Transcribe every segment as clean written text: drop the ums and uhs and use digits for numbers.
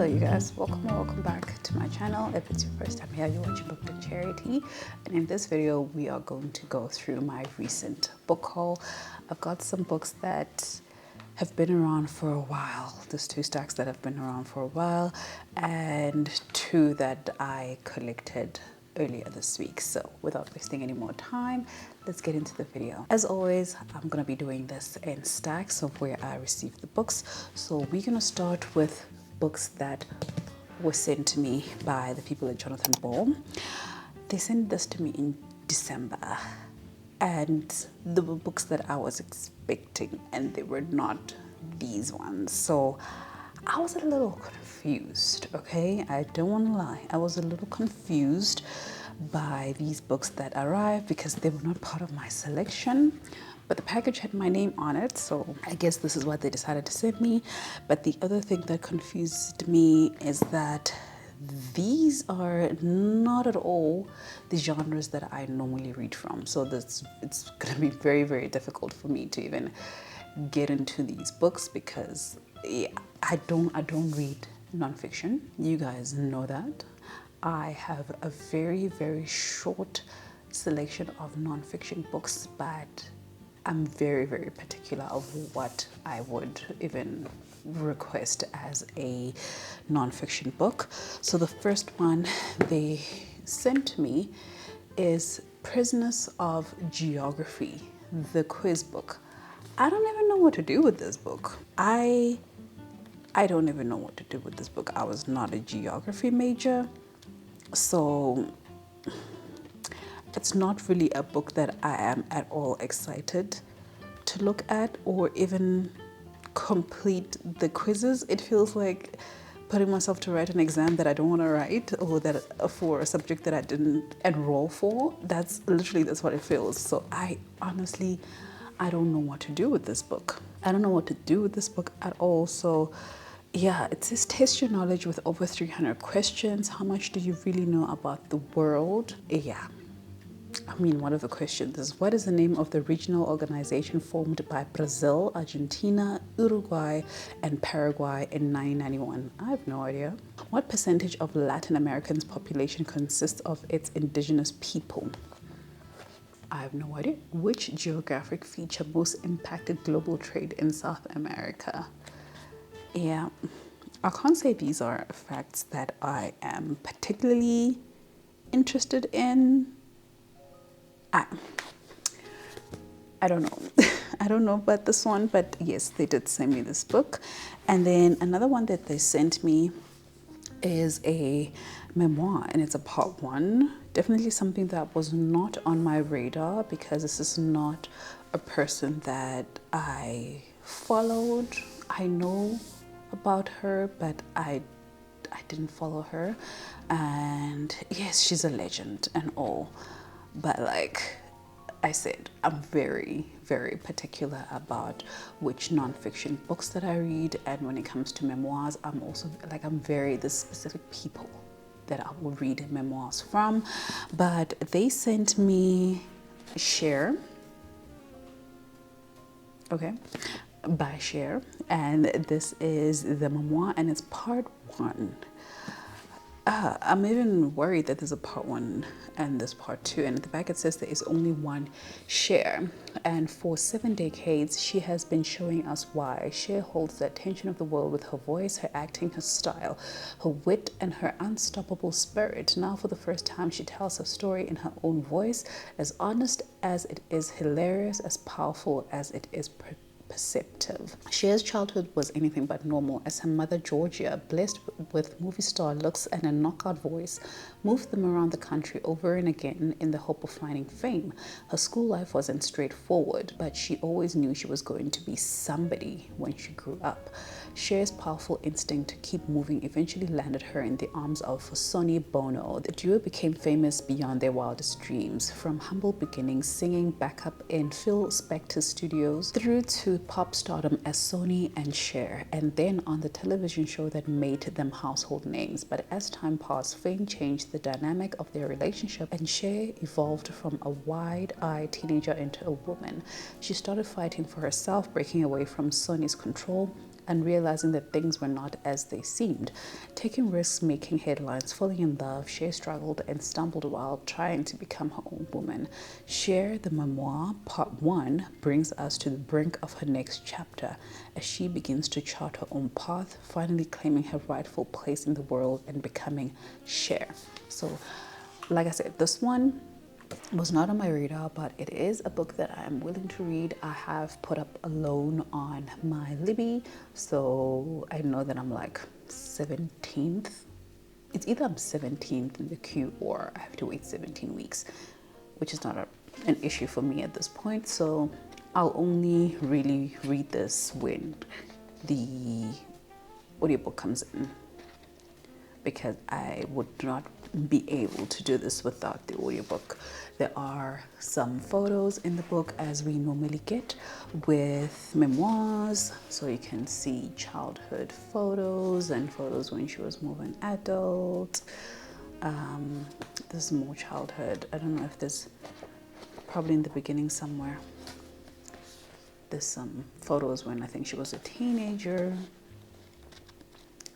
Hello you guys, welcome back to my channel. If it's your first time here, you're watching BookedonCharity, and in this video we are going to go through my recent book haul. I've got some books that have been around for a while. There's 2 stacks that have been around for a while and 2 that I collected earlier this week. So without wasting any more time, let's get into the video. As always, I'm gonna be doing this in stacks of where I received the books. So we're gonna start with books that were sent to me by the people at Jonathan Ball. They sent this to me in December, and they were books that I was expecting, and they were not these ones. So I was a little confused, okay? I don't want to lie. I was a little confused by these books that arrived because they were not part of my selection. But the package had my name on it, so I guess this is what they decided to send me. But the other thing that confused me is that these are not at all the genres that I normally read from. So it's gonna be very, very difficult for me to even get into these books because I don't read nonfiction. You guys know that. I have a very, very short selection of nonfiction books, but I'm very, very particular of what I would even request as a nonfiction book. So the first one they sent to me is Prisoners of Geography, the quiz book. I don't even know what to do with this book. I don't even know what to do with this book. I was not a geography major, so it's not really a book that I am at all excited to look at or even complete the quizzes. It feels like putting myself to write an exam that I don't want to write, or that for a subject that I didn't enroll for. That's what it feels. So I honestly, I don't know what to do with this book. I don't know what to do with this book at all. So yeah, it says test your knowledge with over 300 questions. How much do you really know about the world? Yeah. I mean, one of the questions is, what is the name of the regional organization formed by Brazil, Argentina, Uruguay, and Paraguay in 1991? I have no idea. What percentage of Latin America's population consists of its indigenous people? I have no idea. Which geographic feature most impacted global trade in South America? Yeah, I can't say these are facts that I am particularly interested in. I don't know. I don't know about this one, but yes, they did send me this book. And then another one that they sent me is a memoir, and it's a part 1. Definitely something that was not on my radar because this is not a person that I followed. I know about her, but I didn't follow her. And yes, she's a legend and all. But like I said, I'm very, very particular about which nonfiction books that I read. And when it comes to memoirs, I'm very the specific people that I will read memoirs from. But they sent me Share, okay, by Share. And this is the memoir, and it's part 1. I'm even worried that there's a part 1 and there's part 2, and at the back it says there is only one Cher, and for 7 decades she has been showing us why. Cher holds the attention of the world with her voice, her acting, her style, her wit, and her unstoppable spirit. Now for the first time she tells her story in her own voice, as honest as it is hilarious, as powerful as it is perceptive. Cher's childhood was anything but normal, as her mother Georgia, blessed with movie star looks and a knockout voice, moved them around the country over and again in the hope of finding fame. Her school life wasn't straightforward, but she always knew she was going to be somebody when she grew up. Cher's powerful instinct to keep moving eventually landed her in the arms of Sonny Bono. The duo became famous beyond their wildest dreams, from humble beginnings singing backup in Phil Spector's studios through to pop stardom as Sonny and Cher, and then on the television show that made them household names. But as time passed, fame changed the dynamic of their relationship, and Cher evolved from a wide-eyed teenager into a woman. She started fighting for herself, breaking away from Sonny's control, and realizing that things were not as they seemed. Taking risks, making headlines, falling in love, Share struggled and stumbled while trying to become her own woman. Share, the memoir, part 1, brings us to the brink of her next chapter as she begins to chart her own path, finally claiming her rightful place in the world and becoming Share. So, like I said, this one was not on my radar, but it is a book that I am willing to read. I have put up a loan on my Libby, so I know that I'm like 17th. It's either I'm 17th in the queue or I have to wait 17 weeks, which is not an issue for me at this point. So I'll only really read this when the audiobook comes in, because I would not be able to do this without the audiobook. There are some photos in the book, as we normally get with memoirs, so you can see childhood photos and photos when she was more of an adult. There's more childhood. I don't know if there's, probably in the beginning somewhere, there's some photos when I think she was a teenager.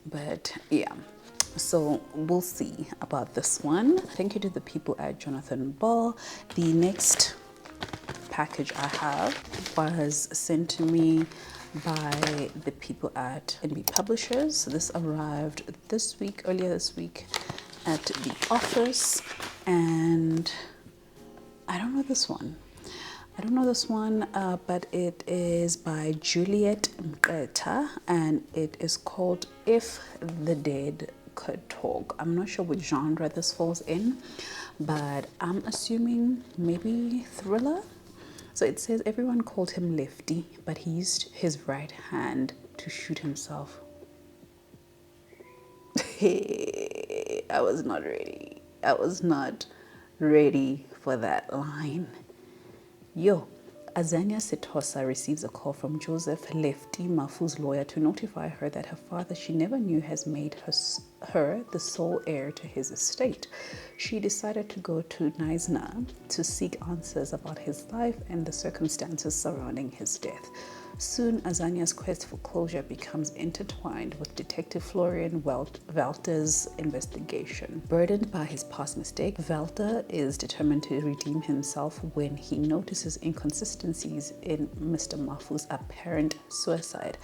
But yeah, so we'll see about this one. Thank you to the people at Jonathan Ball. The next package I have was sent to me by the people at NB Publishers. This arrived this week, earlier this week, at the office, and I don't know this one. But it is by Juliet Mqeta, and it is called If the Dead Could Talk. I'm not sure which genre this falls in, but I'm assuming maybe thriller. So it says everyone called him Lefty, but he used his right hand to shoot himself. I was not ready. I was not ready for that line. Yo, Azania Setosa receives a call from Joseph Lefty Mafu's lawyer to notify her that her father she never knew has made her the sole heir to his estate. She decided to go to Neisner to seek answers about his life and the circumstances surrounding his death. Soon, Azania's quest for closure becomes intertwined with Detective Florian Welter's investigation. Burdened by his past mistake, Welter is determined to redeem himself when he notices inconsistencies in Mr. Mafu's apparent suicide.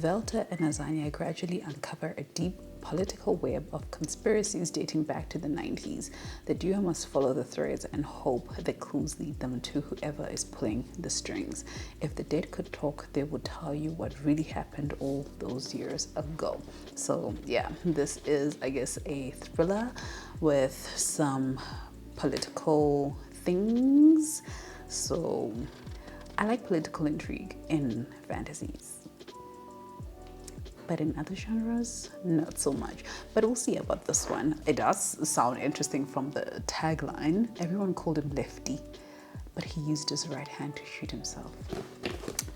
Welter and Azania gradually uncover a deep political web of conspiracies dating back to the 90s. The duo must follow the threads and hope the clues lead them to whoever is pulling the strings. If the dead could talk, they would tell you what really happened all those years ago. So yeah, this is, I guess, a thriller with some political things. So I like political intrigue in fantasies, but in other genres, not so much. But we'll see about this one. It does sound interesting from the tagline. Everyone called him Lefty, but he used his right hand to shoot himself.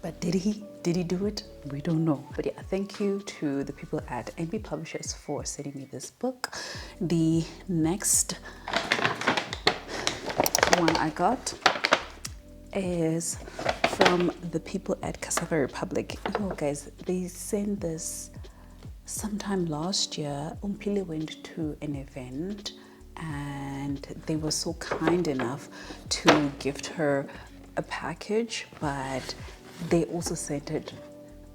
But did he do it? We don't know. But yeah, thank you to the people at NB Publishers for sending me this book. The next one I got is from the people at Cassava Republic. Yo guys, they sent this sometime last year. Umpile went to an event and they were so kind enough to gift her a package, but they also sent it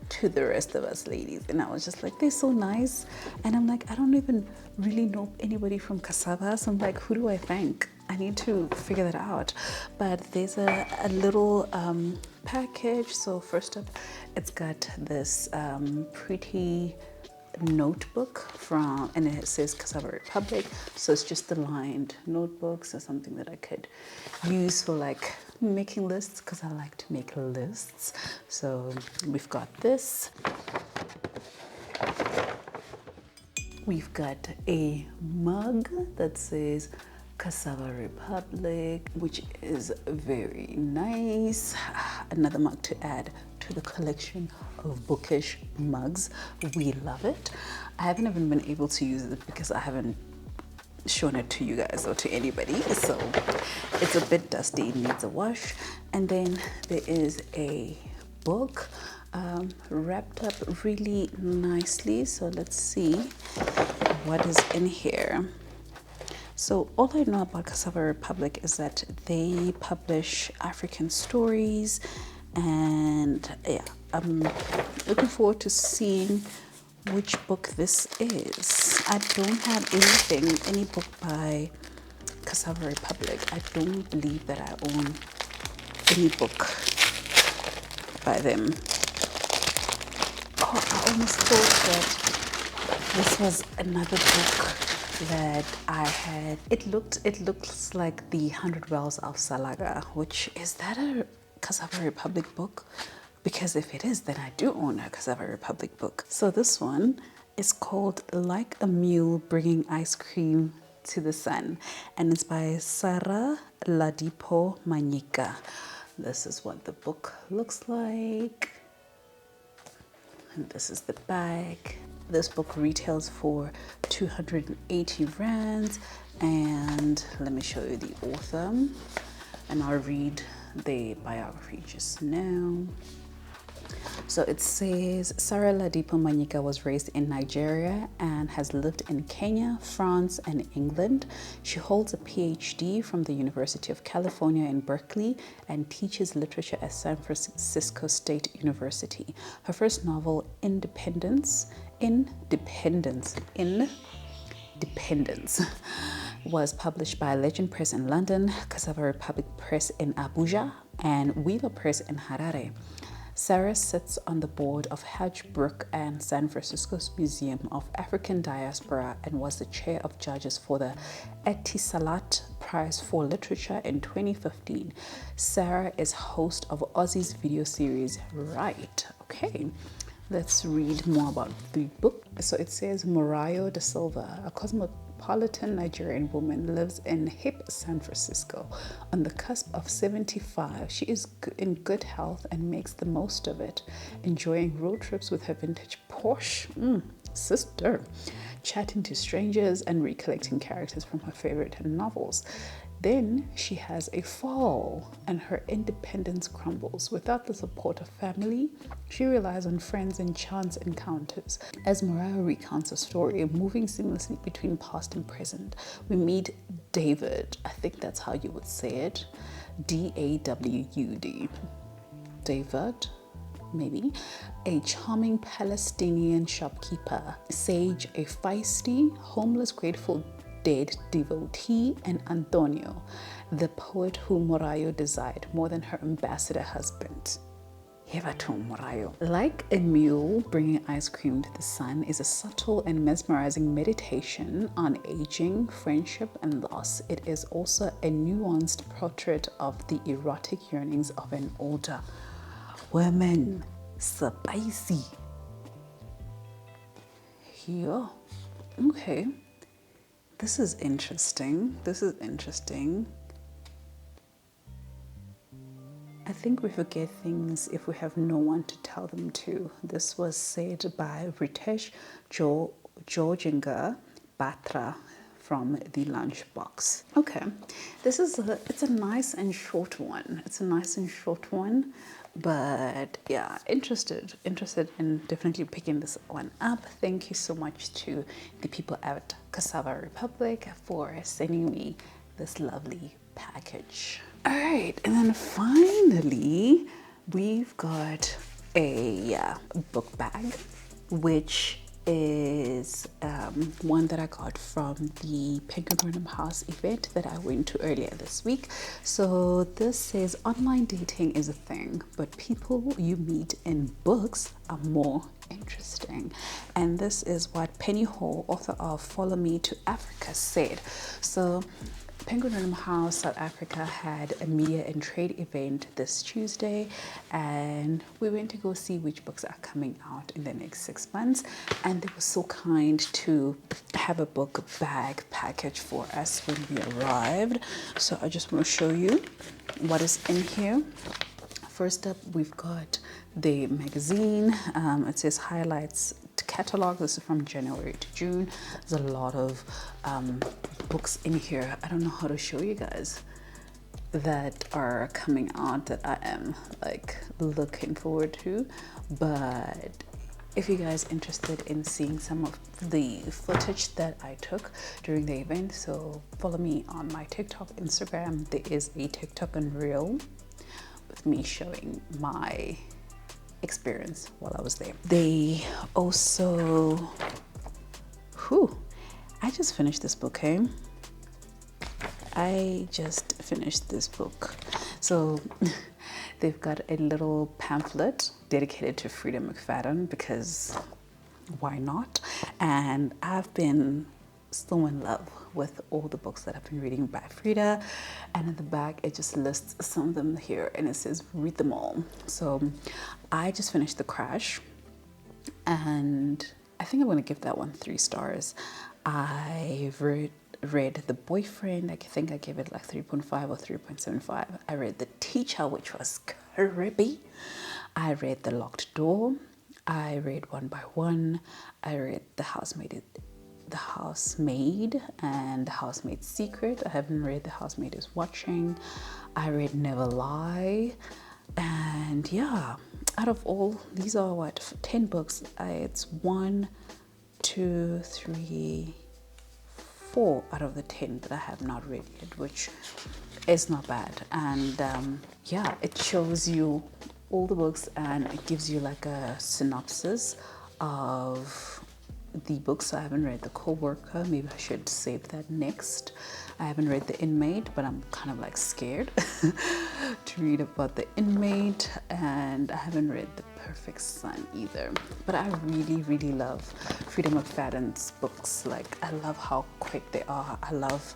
to the rest of us ladies, and I was just like, they're so nice. And I'm like, I don't even really know anybody from Cassava, so I'm like, who do I thank? I need to figure that out. But there's a little package. So first up, it's got this pretty notebook and it says Cassava Republic. So it's just the lined notebook, so something that I could use for like making lists, because I like to make lists. So we've got this. We've got a mug that says Cassava Republic, which is very nice. Another mug to add to the collection of bookish mugs. We love it. I haven't even been able to use it because I haven't shown it to you guys or to anybody, so it's a bit dusty, it needs a wash. And then there is a book. wrapped up really nicely. So let's see what is in here. So all I know about Cassava Republic is that they publish African stories, and yeah, I'm looking forward to seeing which book this is. I don't have any book by Cassava Republic. I don't believe that I own any book by them. Oh, I almost thought that this was another book that I had. It looks like the 100 Wells of Salaga, which is that a Cassava Republic book? Because if it is, then I do own a Cassava Republic book. So this one is called Like a Mule Bringing Ice Cream to the Sun, and it's by Sarah Ladipo Manyika. This is what the book looks like, and this is the bag. This book retails for 280 rands, and let me show you the author, and I'll read the biography just now. So it says, Sarah Ladipo Manyika was raised in Nigeria and has lived in Kenya, France, and England. She holds a PhD from the University of California in Berkeley and teaches literature at San Francisco State University. Her first novel, Independence, was published by Legend Press in London, Cassava Republic Press in Abuja, and Wheeler Press in Harare. Sarah sits on the board of Hedge Brook and San Francisco's Museum of African Diaspora and was the chair of judges for the Etisalat Prize for Literature in 2015. Sarah is host of Aussie's video series, Right. Okay, let's read more about the book. So it says, Morayo da Silva, a cosmopolitan Nigerian woman, lives in hip San Francisco. On the cusp of 75, she is in good health and makes the most of it, enjoying road trips with her vintage Porsche sister, chatting to strangers and recollecting characters from her favorite novels. Then she has a fall and her independence crumbles. Without the support of family, she relies on friends and chance encounters. As Mariah recounts a story moving seamlessly between past and present, we meet David. I think that's how you would say it. D-A-W-U-D. David, maybe. A charming Palestinian shopkeeper. Sage, a feisty, homeless, grateful dead devotee, and Antonio, the poet whom Morayo desired more than her ambassador husband. Morayo. Like a Mule Bringing Ice Cream to the Sun is a subtle and mesmerizing meditation on aging, friendship, and loss. It is also a nuanced portrait of the erotic yearnings of an older woman. Spicy. Yeah. Okay. This is interesting. I think we forget things if we have no one to tell them to. This was said by Ritesh Georginger Batra from the Lunchbox. Okay, it's a nice and short one. But yeah, interested in definitely picking this one up. Thank you so much to the people at Cassava Republic for sending me this lovely package. All right, and then finally we've got a book bag, which is one that I got from the Penguin Random House event that I went to earlier this week. So this says, online dating is a thing, but people you meet in books are more interesting. And this is what Penny Hall, author of Follow Me to Africa, said. So Penguin Random House South Africa had a media and trade event this Tuesday, and we went to go see which books are coming out in the next 6 months, and they were so kind to have a book bag package for us when we arrived. So I just want to show you what is in here. First up, we've got the magazine. It says highlights catalog. This is from January to June. There's a lot of books in here. I don't know how to show you guys. that are coming out that I am like looking forward to. But if you guys are interested in seeing some of the footage that I took during the event, so follow me on my TikTok, Instagram. There is a TikTok and reel with me showing my experience while I was there. They also, I just finished this book, hey? I just finished this book. So they've got a little pamphlet dedicated to Frida McFadden, because why not? And I've been so in love with all the books that I've been reading by Frida. And in the back, it just lists some of them here, and it says read them all. So I just finished The Crash, and I think I'm going to give that one 3 stars. I read The Boyfriend. I think I gave it like 3.5 or 3.75. I read The Teacher, which was creepy. I read The Locked Door. I read One by One. I read The Housemaid and The Housemaid's Secret. I haven't read The Housemaid is Watching. I read Never Lie. And yeah, out of all, these are what, 10 books. It's 1, 2, 3, 4 out of the 10 that I have not read yet, which is not bad. And yeah, it shows you all the books, and it gives you like a synopsis of the books. I haven't read The Co-worker. Maybe I should save that next. I haven't read The Inmate, but I'm kind of like scared to read about The Inmate. And I haven't read The Perfect Son either. But I really love Frida McFadden's books. Like, I love how quick they are. I love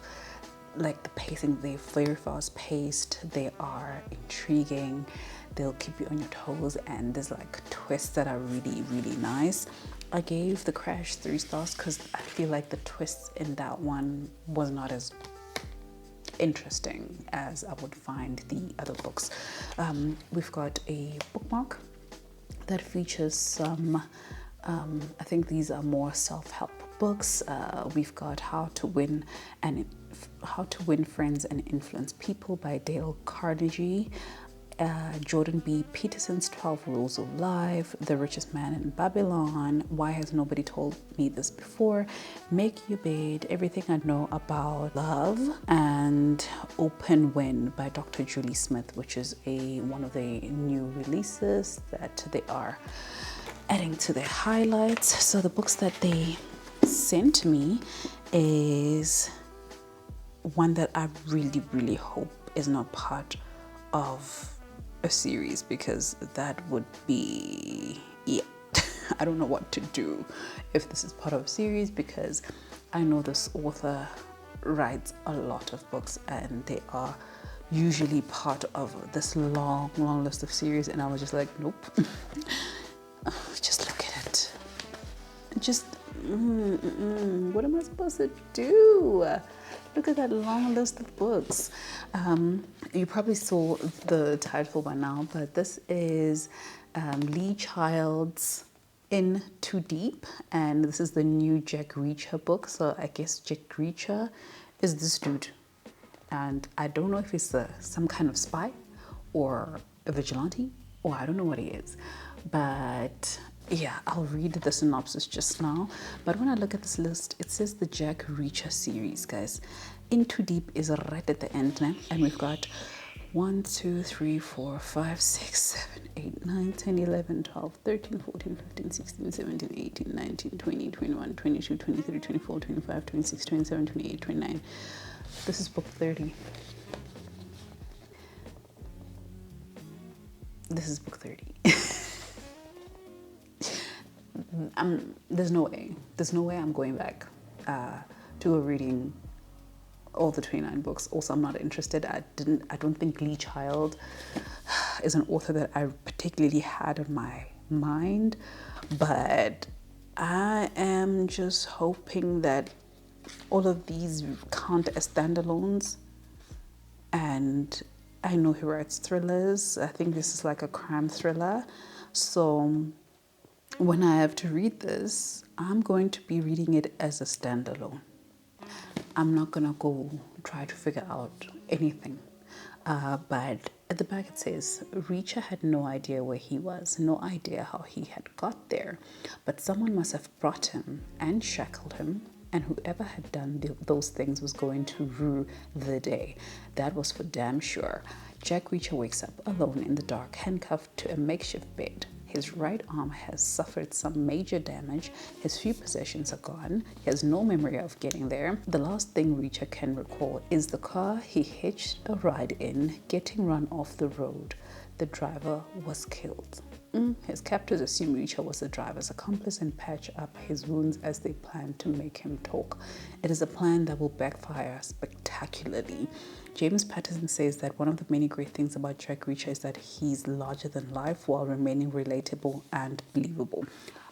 like the pacing. They're very fast paced. They are intriguing. They'll keep you on your toes, and there's like twists that are really nice. I gave The Crash 3 stars because I feel like the twists in that one was not as interesting as I would find the other books. We've got a bookmark that features some, I think these are more self-help books. We've got How to Win Friends and Influence People by Dale Carnegie. Jordan B. Peterson's 12 Rules of Life, The Richest Man in Babylon, Why Has Nobody Told Me This Before, Make Your Bed, Everything I Know About Love, and Open Win by Dr. Julie Smith, which is one of the new releases that they are adding to their highlights. So the books that they sent me is one that I really hope is not part of a series, because that would be, yeah, I don't know what to do if this is part of a series, because I know this author writes a lot of books and they are usually part of this long list of series, and I was just like, nope. Just look at it. Just what am I supposed to do? Look at that long list of books. You probably saw the title by now, but this is Lee Child's In Too Deep, and this is the new Jack Reacher book. So I guess Jack Reacher is this dude, and I don't know if he's some kind of spy or a vigilante, or I don't know what he is, but yeah, I'll read the synopsis just now. But when I look at this list, it says the Jack Reacher series, guys. In Too Deep is right at the end now, and we've got 1, 2, 3, 4, 5, 6, 7, 8, 9, 10, 11, 12, 13, 14, 15, 16, 17, 18, 19, 20, 21, 22, 23, 24, 25, 26, 27, 28, 29. This is book 30. This is book 30. There's no way I'm going back to a reading all the 29 books. Also, I'm not interested. I don't think Lee Child is an author that I particularly had in my mind, but I am just hoping that all of these count as standalones. And I know he writes thrillers. I think this is like a crime thriller. So when I have to read this, I'm going to be reading it as a standalone. I'm not gonna go try to figure out anything. But at the back it says, Reacher had no idea where he was, no idea how he had got there, but someone must have brought him and shackled him, and whoever had done those things was going to rue the day. That was for damn sure. Jack Reacher wakes up alone in the dark, handcuffed to a makeshift bed. His right arm has suffered some major damage. His few possessions are gone. He has no memory of getting there. The last thing Reacher can recall is the car he hitched a ride in getting run off the road. The driver was killed. His captors assume Reacher was the driver's accomplice and patch up his wounds as they plan to make him talk. It is a plan that will backfire spectacularly. James Patterson says that one of the many great things about Jack Reacher is that he's larger than life while remaining relatable and believable.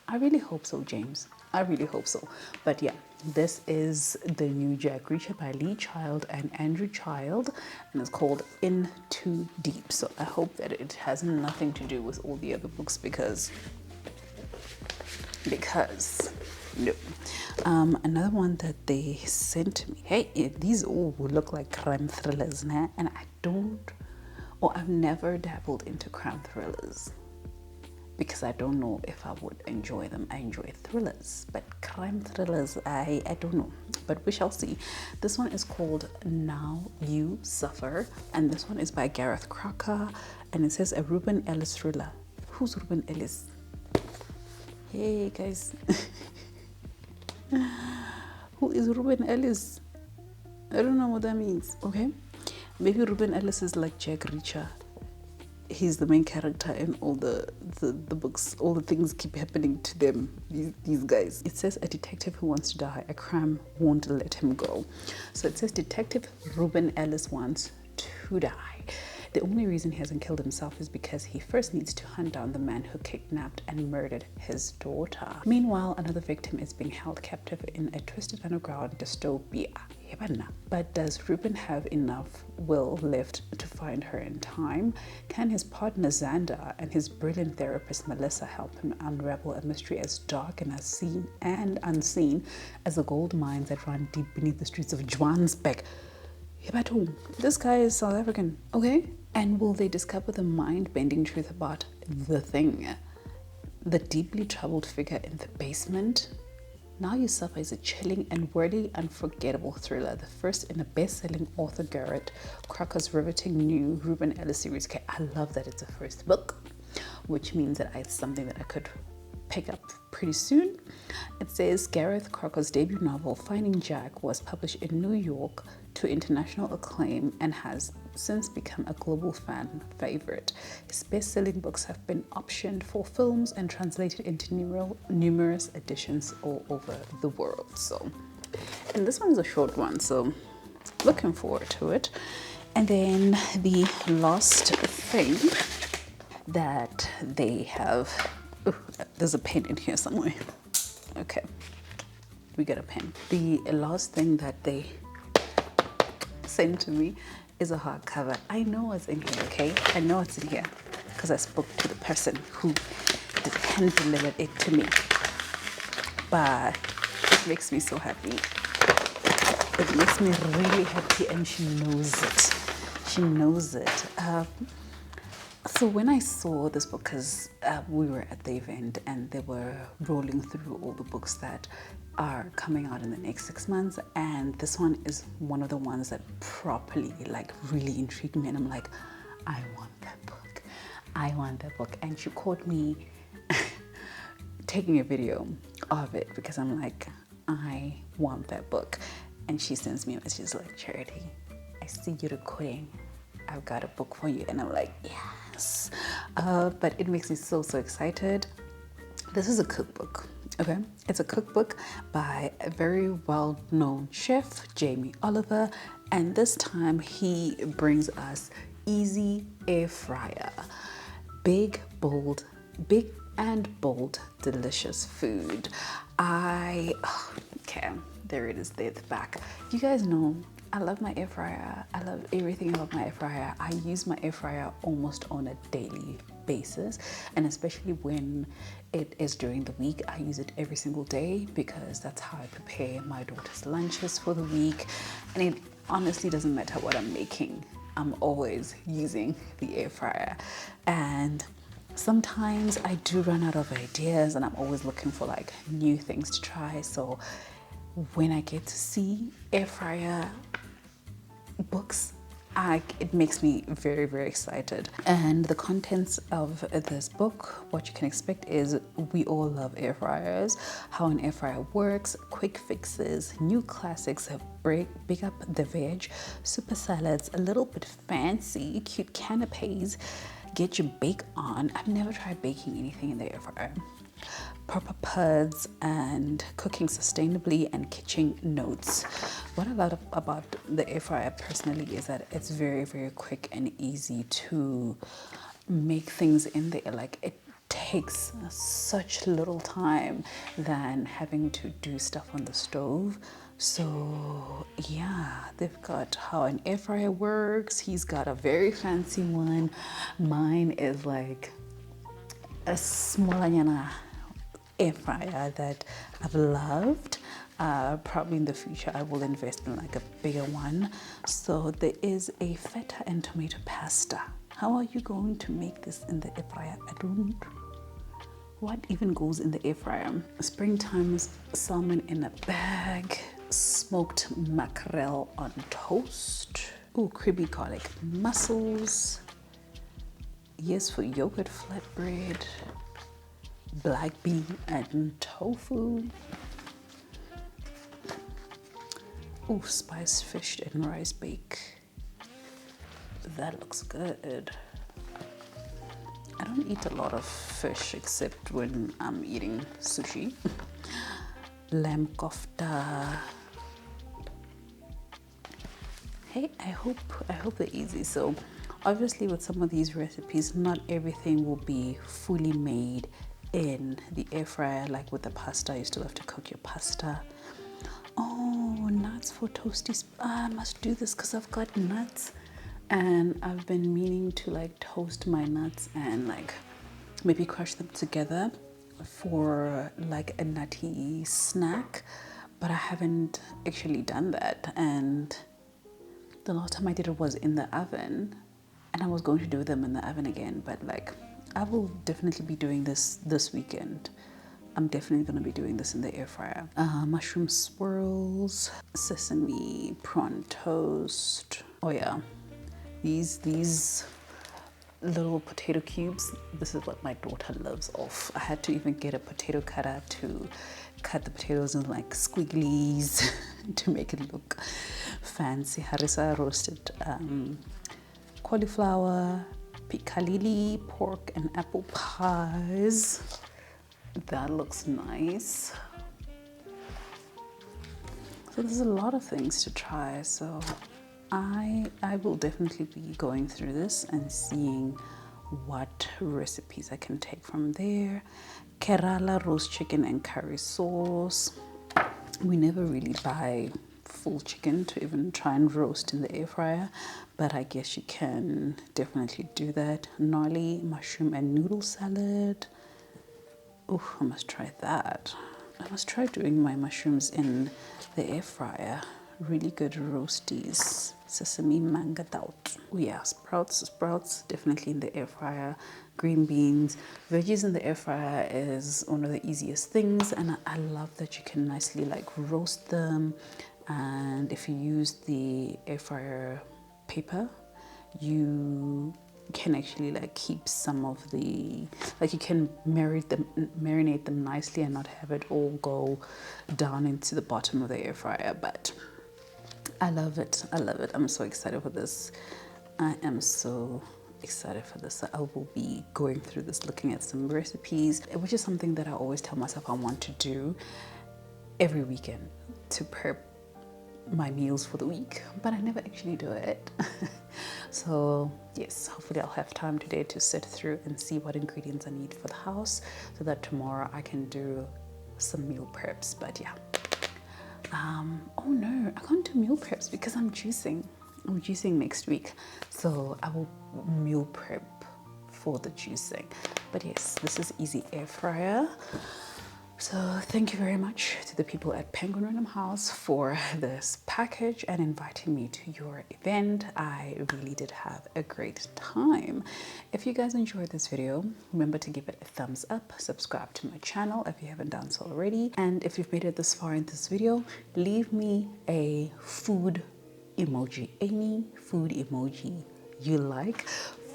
I really hope so, James. I really hope so. But yeah, this is the new Jack Reacher by Lee Child and Andrew Child, and it's called In Too Deep. So I hope that it has nothing to do with all the other books because no. Another one that they sent to me. Hey, these all look like crime thrillers, nah? And I've never dabbled into crime thrillers because I don't know if I would enjoy them. I enjoy thrillers, but crime thrillers, I don't know. But we shall see. This one is called Now You Suffer, and this one is by Gareth Crocker, and it says a Ruben Ellis thriller. Who's Ruben Ellis? Hey guys. Who is Ruben Ellis? I don't know what that means. Okay, maybe Ruben Ellis is like Jack Reacher. He's the main character in all the books. All the things keep happening to them, these guys. It says a detective who wants to die. A crime won't let him go. So it says Detective Ruben Ellis wants to die. The only reason he hasn't killed himself is because he first needs to hunt down the man who kidnapped and murdered his daughter. Meanwhile, another victim is being held captive in a twisted underground dystopia. But does Ruben have enough will left to find her in time? Can his partner Xander and his brilliant therapist Melissa help him unravel a mystery as dark and unseen as the gold mines that run deep beneath the streets of Johannesburg? This guy is South African, okay? And will they discover the mind-bending truth about the thing? The deeply troubled figure in the basement? Now You Suffer is a chilling and wordily unforgettable thriller, the first in a best-selling author Gareth Crocker's riveting new Ruben Ellis series. Okay, I love that it's a first book, which means that it's something that I could pick up pretty soon. It says Gareth Crocker's debut novel, Finding Jack, was published in New York to international acclaim and has since become a global fan favorite. His best-selling books have been optioned for films and translated into numerous editions all over the world. So, and this one is a short one, so looking forward to it. And then the last thing that they have, there's a pen in here somewhere. Okay, we got a pen. The last thing that they sent to me is a hardcover. I know it's in here, okay? I know it's in here because I spoke to the person who hand delivered it to me. But it makes me so happy. It makes me really happy, and she knows it. She knows it. So when I saw this book, because we were at the event and they were rolling through all the books that are coming out in the next 6 months, and this one is one of the ones that properly, like, really intrigued me, and I'm like, I want that book. I want that book. And she caught me taking a video of it because I'm like, I want that book. And she sends me messages like, Charity, I see you recording. I've got a book for you. And I'm like, yes. But it makes me so excited. This is a cookbook. Okay, it's a cookbook by a very well-known chef, Jamie Oliver, and this time he brings us Easy Air Fryer. Big and bold, delicious food. Okay, there it is there at the back. You guys know I love my air fryer. I love everything about my air fryer. I use my air fryer almost on a daily basis, and especially when it is during the week, I use it every single day because that's how I prepare my daughter's lunches for the week. And it honestly doesn't matter what I'm making. I'm always using the air fryer. And sometimes I do run out of ideas and I'm always looking for like new things to try. So when I get to see air fryer books, it makes me very, very excited. And the contents of this book, what you can expect is we all love air fryers, how an air fryer works, quick fixes, new classics, big up the veg, super salads, a little bit fancy, cute canapes, get your bake on. I've never tried baking anything in the air fryer. Proper puds and cooking sustainably and kitchen notes. What I love about the air fryer personally is that it's very, very quick and easy to make things in there. Like it takes such little time than having to do stuff on the stove. So yeah, they've got how an air fryer works. He's got a very fancy one. Mine is like a smallanyana air fryer that I've loved. Probably in the future I will invest in like a bigger one. So there is a feta and tomato pasta. How are you going to make this in the air fryer? I don't. What even goes in the air fryer? Springtime salmon in a bag, smoked mackerel on toast. Oh, crispy garlic mussels. Yes, for yogurt flatbread. Black bean and tofu. Oh, spiced fish and rice bake. That looks good. I don't eat a lot of fish except when I'm eating sushi. Lamb kofta. Hey, I hope they're easy. So obviously with some of these recipes, not everything will be fully made in the air fryer. Like with the pasta, you still have to cook your pasta. Oh, nuts for toasties. I must do this because I've got nuts and I've been meaning to like toast my nuts and like maybe crush them together for like a nutty snack, but I haven't actually done that. And the last time I did it was in the oven, and I was going to do them in the oven again, but like I will definitely be doing this weekend. I'm definitely going to be doing this in the air fryer. Mushroom swirls, sesame prawn toast. Oh yeah, these little potato cubes. This is what my daughter loves of. I had to even get a potato cutter to cut the potatoes in like squigglies to make it look fancy. Harissa roasted cauliflower, piccalilli, pork and apple pies. That looks nice. So there's a lot of things to try. So I will definitely be going through this and seeing what recipes I can take from there. Kerala roast chicken and curry sauce. We never really buy full chicken to even try and roast in the air fryer, but I guess you can definitely do that. Gnarly mushroom and noodle salad. Oh, I must try that. I must try doing my mushrooms in the air fryer. Really good roasties. Sesame manga taut. Oh yeah, sprouts definitely in the air fryer. Green beans. Veggies in the air fryer is one of the easiest things, and I love that you can nicely like roast them. And if you use the air fryer paper, you can actually like keep some of the, like you can marinate them nicely and not have it all go down into the bottom of the air fryer. But I love it. I love it. I'm so excited for this. I am so excited for this. I will be going through this, looking at some recipes, which is something that I always tell myself I want to do every weekend, to prep my meals for the week, but I never actually do it. So yes, hopefully I'll have time today to sit through and see what ingredients I need for the house so that tomorrow I can do some meal preps. But yeah, oh no, I can't do meal preps because I'm juicing next week, so I will meal prep for the juicing. But yes, this is easy air fryer. So thank you very much to the people at Penguin Random House for this package and inviting me to your event. I really did have a great time. If you guys enjoyed this video, remember to give it a thumbs up, subscribe to my channel if you haven't done so already, and if you've made it this far in this video, leave me a food emoji, any food emoji you like,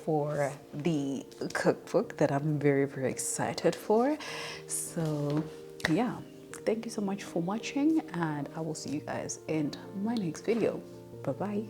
for the cookbook that I'm very, very excited for. So yeah, thank you so much for watching, and I will see you guys in my next video. Bye bye.